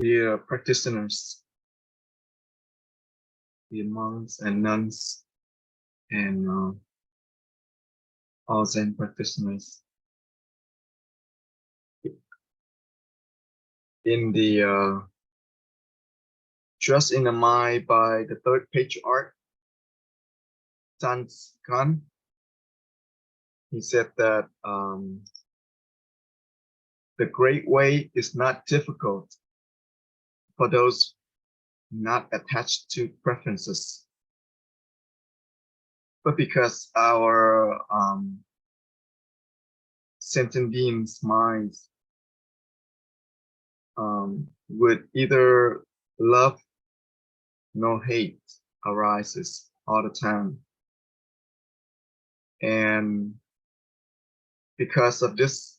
dear practitioners, dear monks and nuns, and all Zen practitioners. In the Trust in the Mind by the third patriarch, Thich, he said that the great way is not difficult for those not attached to preferences, but because our sentient beings' minds would either love nor hate arises all the time. And because of this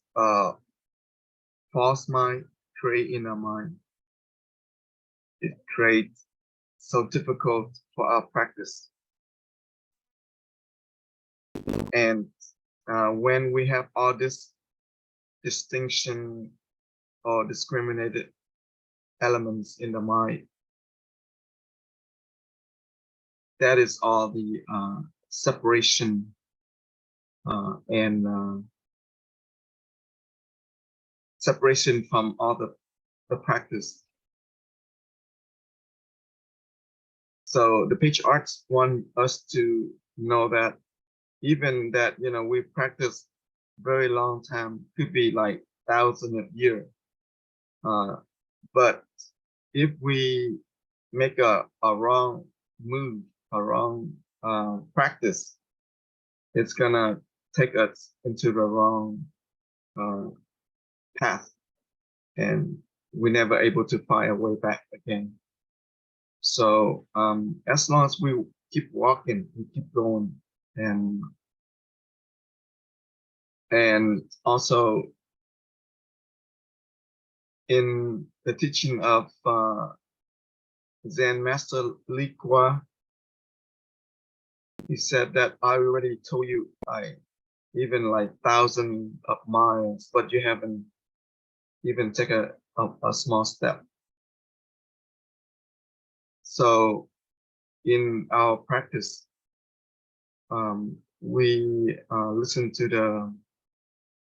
false mind create in our mind, it creates so difficult for our practice. And when we have all this distinction or discriminated elements in the mind, that is all the separation and separation from all the practice. So the patriarchs want us to know that even that, we practice very long time, could be like thousands of years. But if we make a wrong move, a wrong practice, it's gonna take us into the wrong path, and we're never able to find a way back again. So as long as we keep walking, we keep going, and also in the teaching of Zen Master Li Kwa, he said that I already told you even like thousands of miles, but you haven't even taken a small step. So in our practice, we listen to the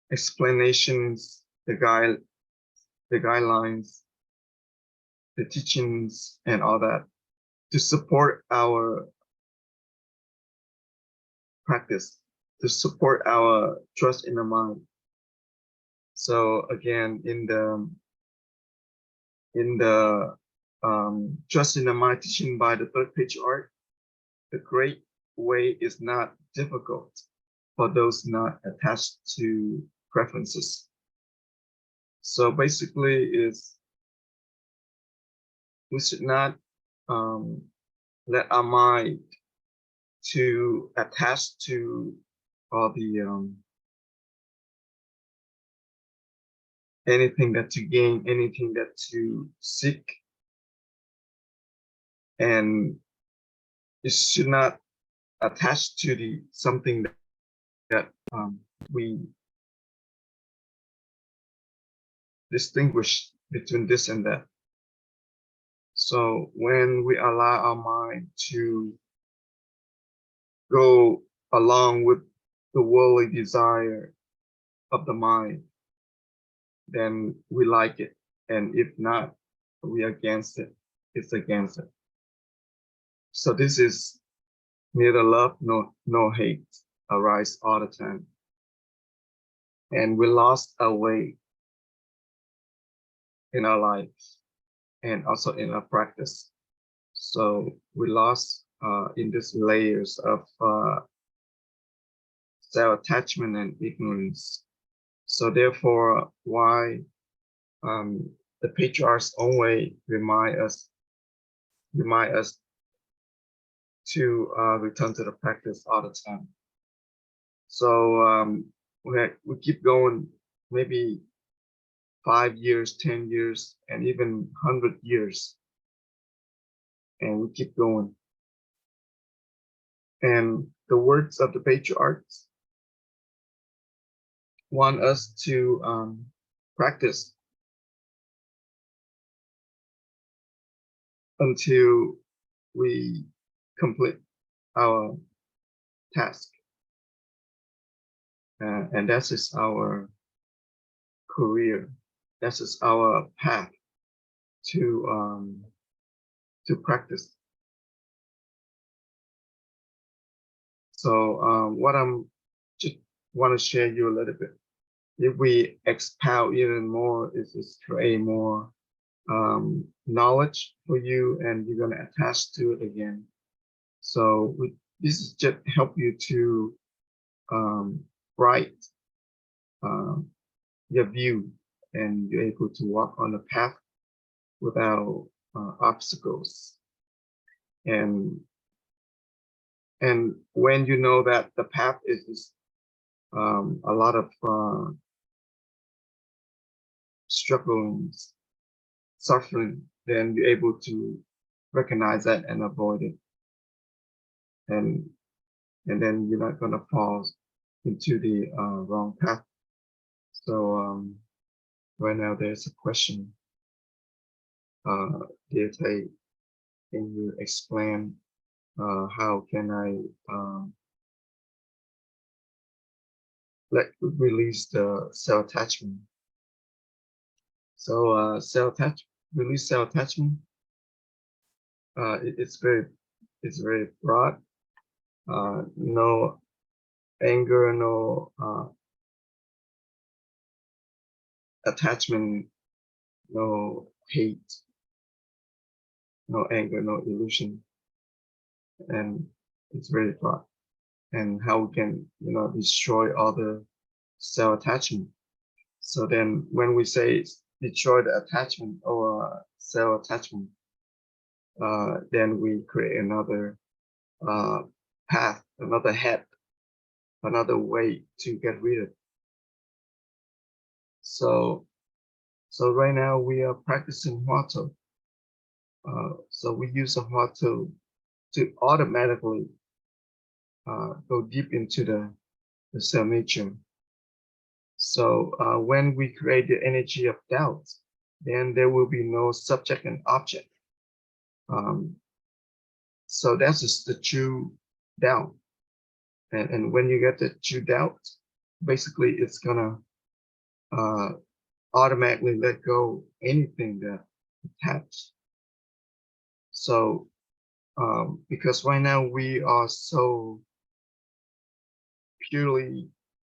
explanations, the guidelines, the teachings, and all that to support our practice, to support our trust in the mind. So again, in the trust in the mind teaching by the third patriarch, the great way is not difficult for those not attached to preferences. So basically, we should not let our mind to attach to all the anything that to gain, anything that to seek, and it should not attach to the something that we distinguish between this and that. So when we allow our mind to go along with the worldly desire of the mind, then we like it. And if not, we are against it. It's against it. So this is neither love nor hate arise all the time. And we lost our way in our lives and also in our practice. So we lost in these layers of self-attachment and ignorance. So therefore, why the patriarchs always remind us to return to the practice all the time. So we keep going, maybe 5 years, 10 years, and even 100 years, and we keep going. And the words of the patriarchs want us to practice until we complete our task. And that is our career. That is our path to practice. So what I'm just want to share you a little bit. If we expound even more, is create more knowledge for you, and you're gonna attach to it again. So this is just help you to write your view, and you're able to walk on the path without obstacles. And when you know that the path is a lot of strugglings, suffering, then you're able to recognize that and avoid it. And then you're not gonna fall into the wrong path. So right now there's a question. Dear Thich, can you explain how can I release the self-attachment? So release self-attachment. It's very broad. No anger, no attachment, no hate, no anger, no illusion, and it's very broad. And how we can, destroy all the self-attachment. So then when we say destroy the attachment or self-attachment, then we create another path, another head, another way to get rid of it. So right now we are practicing Huato. So we use the Huato to automatically go deep into the self nature. So when we create the energy of doubt, then there will be no subject and object. So that's just the true doubt. And when you get the true doubt, basically it's gonna automatically let go anything that attached. So because right now we are so purely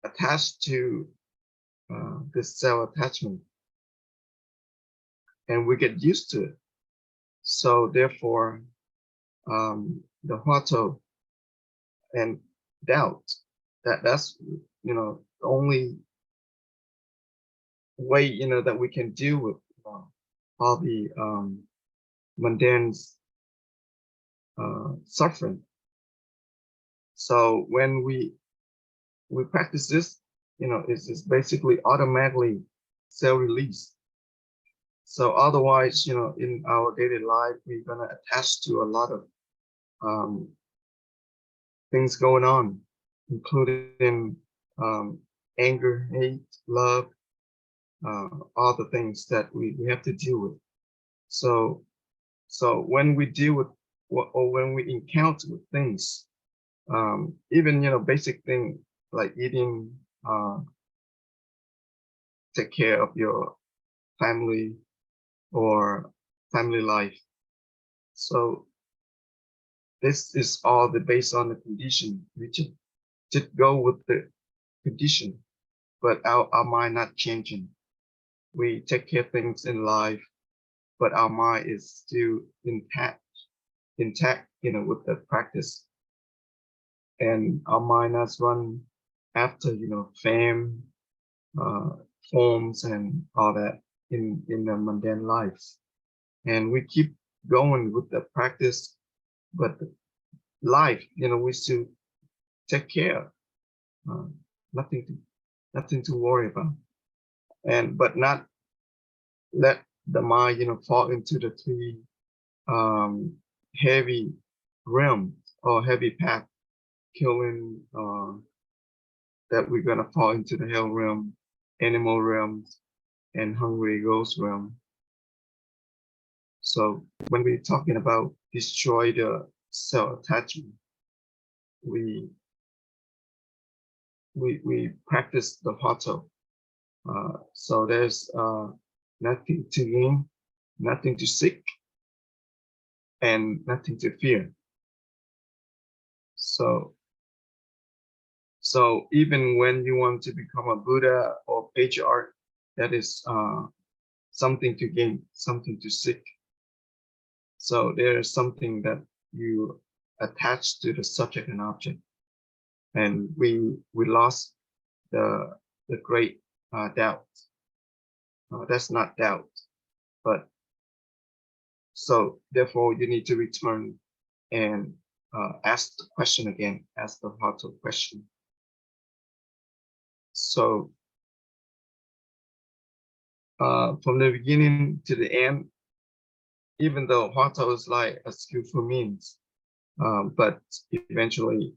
attached to this self attachment, and we get used to it. So therefore, the Huato and doubt, that's the only way that we can deal with all the mundane suffering. So when we practice this, it's basically automatically self-release. So otherwise, in our daily life, we're gonna attach to a lot of things going on, including anger, hate, love, all the things that we have to deal with. So when we deal with or when we encounter with things, even basic thing like eating, take care of your family or family life. So this is all based on the condition. We just go with the condition, but our mind not changing. We take care of things in life, but our mind is still intact, with the practice. And our mind has run after, fame, forms, and all that in the mundane lives. And we keep going with the practice, but life, we still take care. Nothing to worry about. But not let the mind, fall into the three heavy realms or heavy path, killing that we're gonna fall into the hell realm, animal realms, and hungry ghost realm. So when we're talking about destroy the self-attachment, we practice the Hatha. So there's nothing to gain, nothing to seek, and nothing to fear. So even when you want to become a Buddha or patriarch, that is something to gain, something to seek. So there's something that you attach to the subject and object, and we lost the great doubt. That's not doubt, but so therefore you need to return and ask the question again, ask the heart of question. So from the beginning to the end, even though Hatha is like a skillful means, but eventually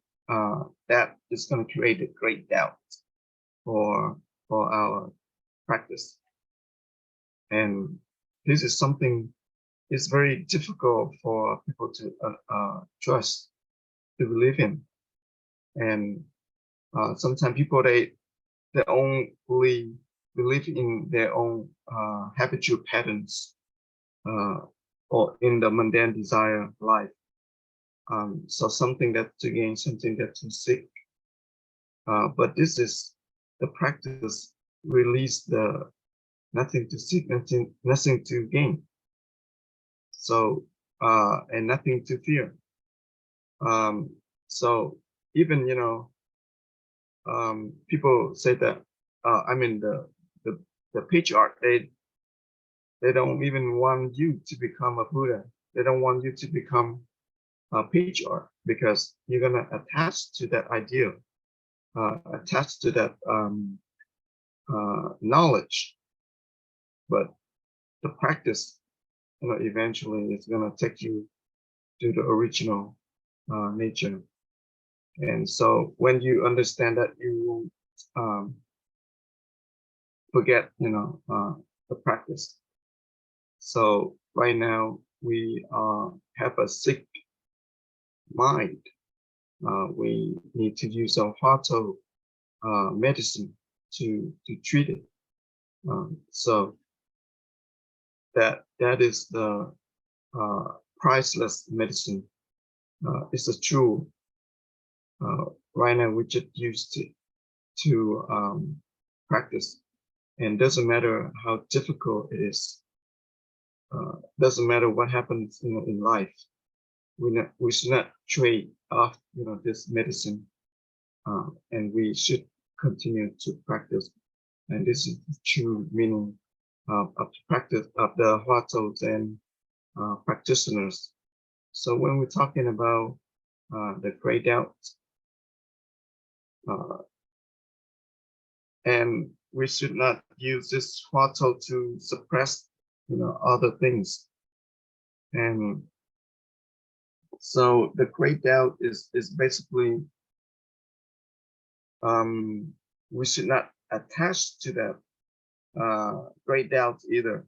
that is going to create a great doubt for our practice. And this is something it's very difficult for people to trust, to believe in. And sometimes people they only believe in their own habitual patterns or in the mundane desire life. So something that to gain, something that to seek. But this is the practice release the nothing to seek, nothing to gain. So and nothing to fear. So even people say that I mean the patriarch they don't even want you to become a Buddha. They don't want you to become a patriarch because you're gonna attach to that idea, attach to that knowledge. But the practice, eventually it's gonna take you to the original nature. And so when you understand that, you will forget, the practice. So right now we have a sick mind. We need to use our Hatha medicine to treat it. So that is the priceless medicine. It's a true. Right now we just used it to practice, and doesn't matter how difficult it is. Doesn't matter what happens in life. We should not trade off this medicine, and we should continue to practice. And this is the true meaning of the practice of the Huatos and practitioners. So when we're talking about the great doubt, and we should not use this Huato to suppress other things. And so the great doubt is basically we should not attach to that great doubt either.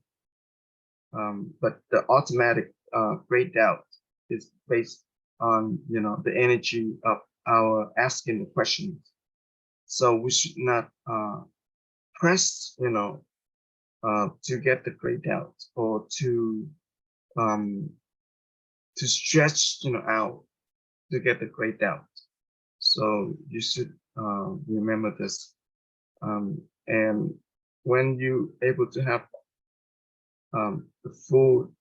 But the automatic great doubt is based on the energy of our asking the questions. So we should not press to get the great doubt or to stretch out to get the great doubt. So you should remember this. And when you able to have the full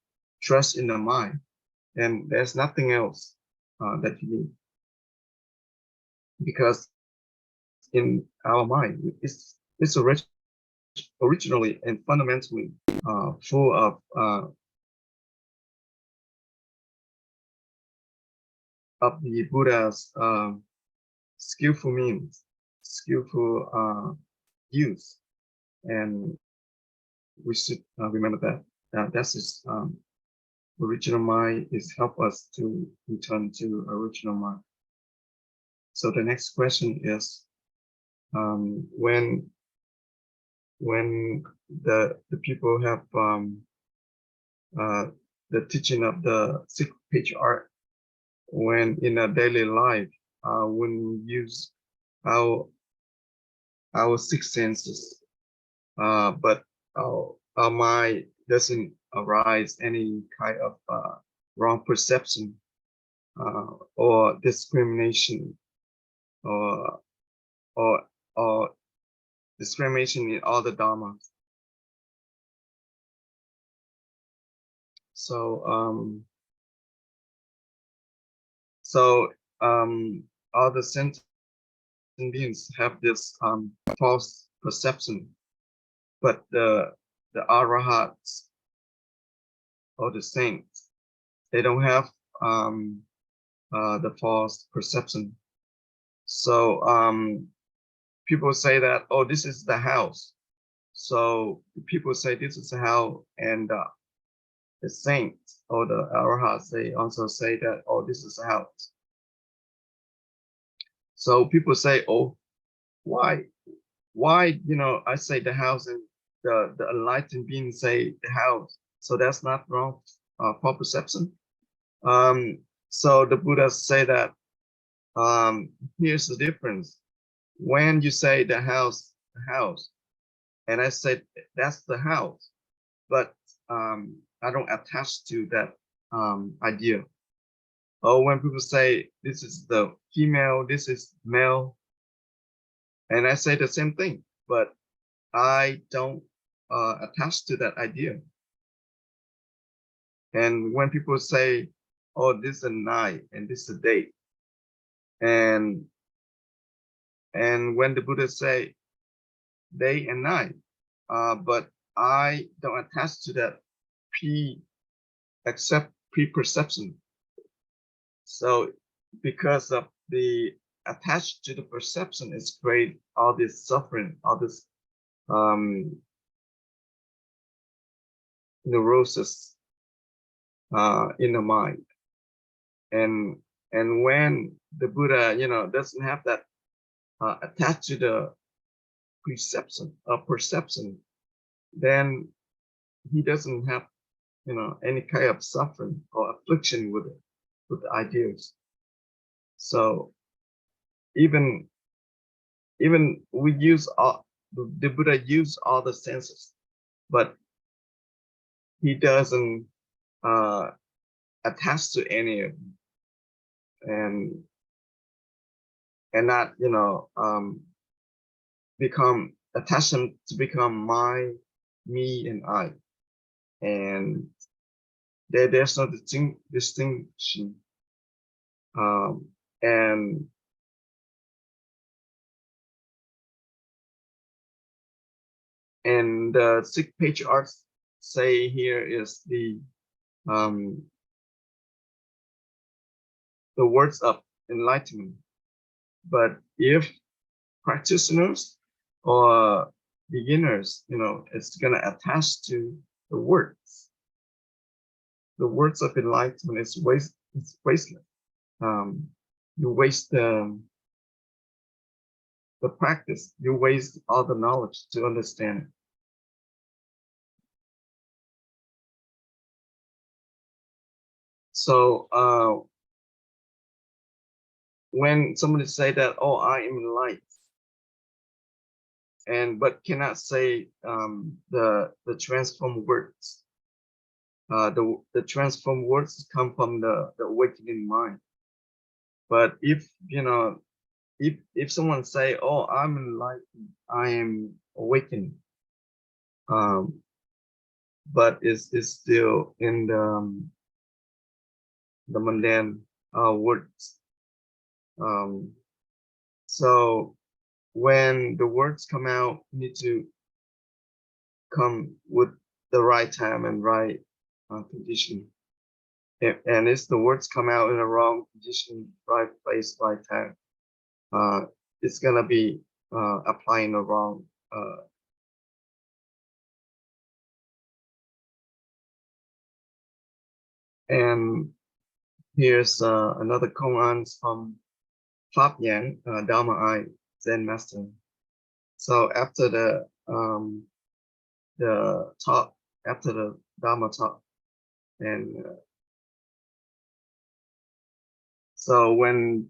trust in the mind, then there's nothing else that you need. Because in our mind, it's originally and fundamentally full of the Buddha's skillful means, skillful use, and we should remember that that's his original mind is help us to return to original mind. So the next question is when the people have the teaching of the sixth patriarch, when in a daily life, when we use our six senses, but our mind doesn't arise any kind of wrong perception or discrimination or or discrimination in all the dharmas. So all the sentient beings have this false perception, but the arahats or the saints, they don't have the false perception. So people say that, oh, this is the house. So people say this is the house, and the saints or the arahats, they also say that, oh, this is the house. So people say, oh, why, I say the house and the enlightened being say the house. So that's not wrong for perception. So the Buddha say that here's the difference. When you say the house, and I said that's the house, but I don't attach to that idea. Or when people say this is the female, this is male, and I say the same thing, but I don't attach to that idea. And when people say, oh, this is a night and this is a day, and when the Buddha say day and night, but I don't attach to that except pre-perception. So because of the attached to the perception is create all this suffering, all this neurosis in the mind. And when the Buddha, doesn't have that attached to the perception, then he doesn't have, any kind of suffering or affliction with it, with the ideas. So even we use the Buddha use all the senses, but he doesn't attach to any of them, and not become attachment to become my, me, and I, and there's no distinction, and the sixth patriarchs say here is the words of enlightenment. But if practitioners or beginners, it's gonna attach to the words. The words of enlightenment is wasteless. You waste the practice. You waste all the knowledge to understand it. So when somebody say that, oh, I am enlightened, but cannot say the transformed words. The transformed words come from the awakening mind. But if if someone say, oh, I'm enlightened, I am awakened, but is still in the mundane words. So when the words come out, you need to come with the right time and right condition. And if the words come out in the wrong condition, right place, right time, it's gonna be applying the wrong. And here's another koan from Thien, Dharma I, Zen master. So after the talk, after the Dharma talk, And so when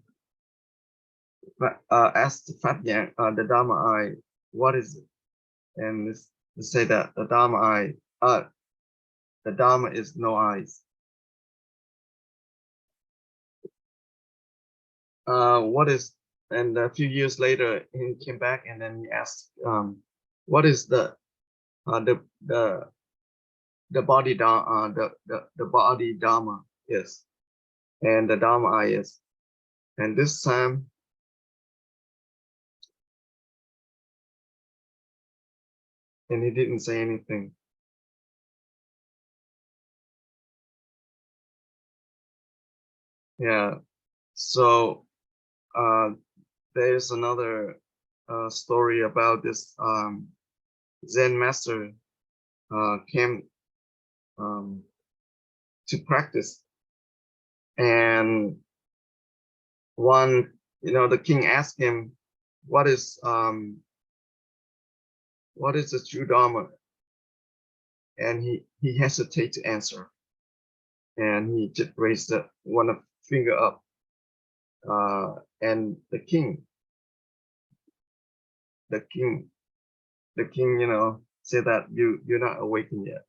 asked Thien, the Dharma eye, what is it? And they say that the Dharma eye, the Dharma is no eyes. What is? And a few years later, he came back and then he asked, what is the body Dharma, the body Dharma is, and the Dharma eye is. And this time, and he didn't say anything. Yeah. So there's another story about this Zen master came to practice, and the king asked him, what is the true Dharma? And he hesitated to answer, and he just raised one finger up, and the king, said that you're not awakened yet.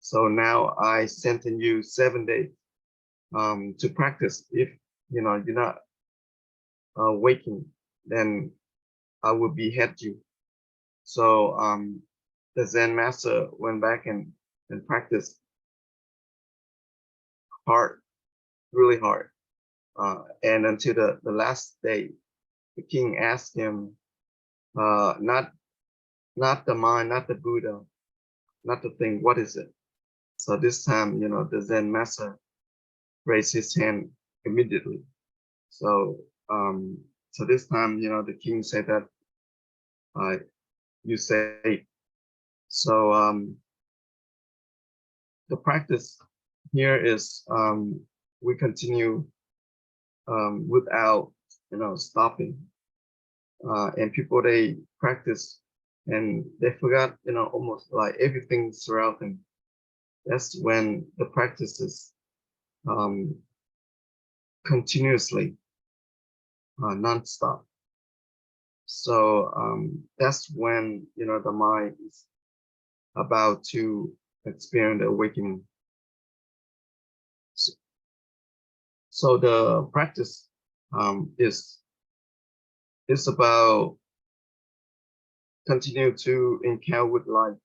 So now I sentence you 7 days to practice. If you're not waking, then I will behead you. So the Zen master went back and practiced hard, really hard. And until the last day, the king asked him, not the mind, not the Buddha, not the thing, what is it? So this time, the Zen master raised his hand immediately. So so this time, the king said that you say. So the practice here is we continue without stopping, and people, they practice and they forgot almost like everything surrounding them. That's when the practice is continuously non-stop. So that's when the mind is about to experience the awakening. So the practice is about continue to encounter with life,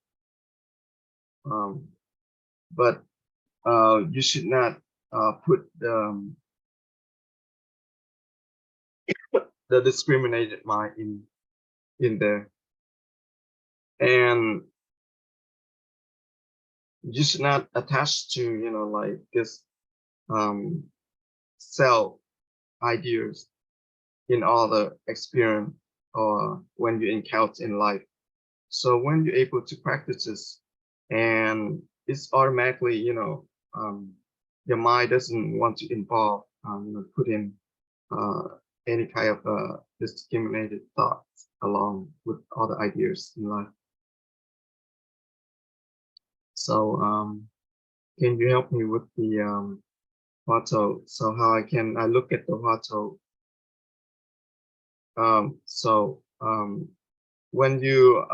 but you should not put the discriminated mind in there, and you should not attach to like this self ideas in all the experience or when you encounter in life. So when you're able to practice this, and it's automatically your mind doesn't want to involve put in any kind of discriminated thoughts along with other ideas in life. So can you help me with the Huatou? So how I look at the Huatou? So when you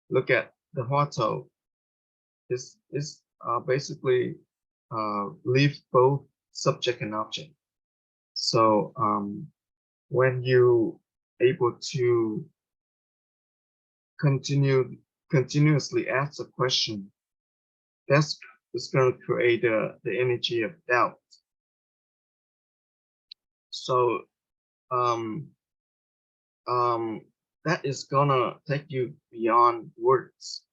look at the Huatou, is basically leave both subject and object. So when you able to continuously ask a question, that's going to create the energy of doubt. So that is gonna take you beyond words,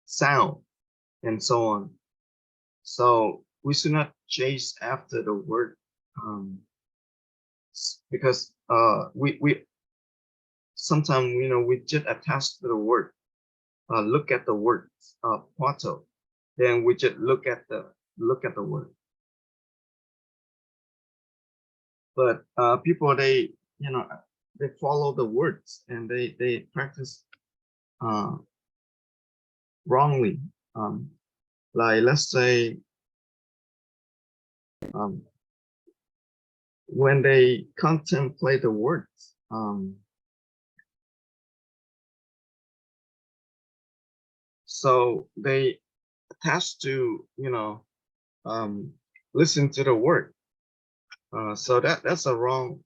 sound, and so on. So we should not chase after the word, because we sometimes we just attach to the word, look at the word, Huatou, then we just look at the word. But people, they they follow the words and they practice wrongly. like let's say when they contemplate the words, so they attach to, you know, listen to the word. So that's a wrong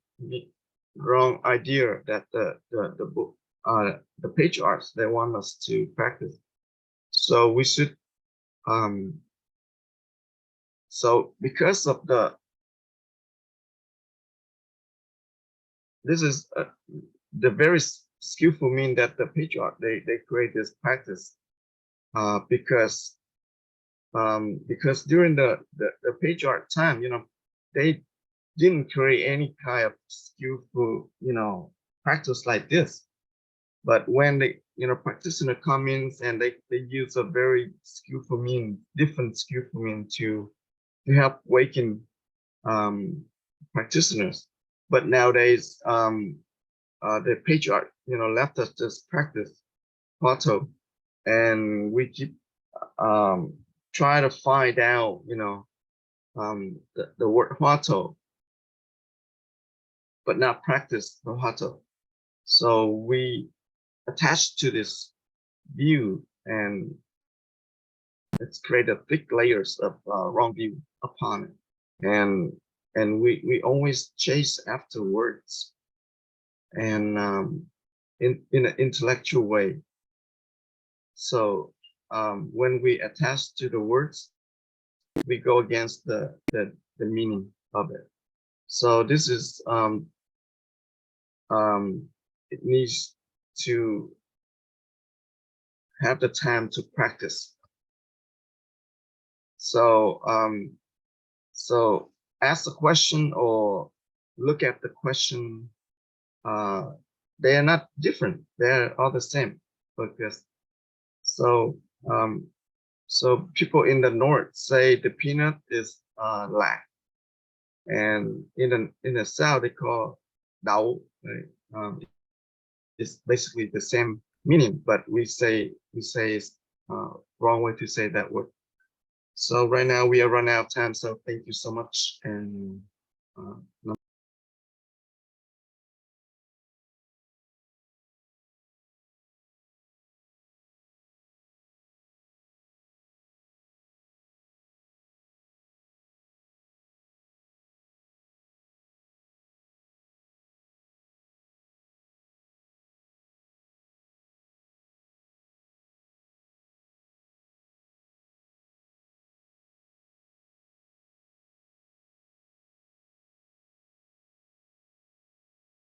idea that the book the patriarchs they want us to practice. So we should so because of this is the very skillful mean that the patriarch they create this practice because during the patriarch time, you know, they didn't create any kind of skillful, you know, practice like this. But when they, you know, practitioner come in and they use a very skillful mean, different skillful mean to help waken practitioners. But nowadays, the patriarch, you know, left us this practice, Plato, and we keep try to find out, you know, the word Huato, but not practice the Huato. So we attach to this view, and it's created thick layers of wrong view upon it, and we always chase after words, and in an intellectual way. So when we attach to the words, we go against the meaning of it. So this is it needs to have the time to practice. So so ask a question or look at the question. They are not different. They're all the same. Because so so people in the north say the peanut is lack, and in the south they call dao. Right? It's basically the same meaning, but we say it's wrong way to say that word. So right now we are running out of time. So thank you so much, and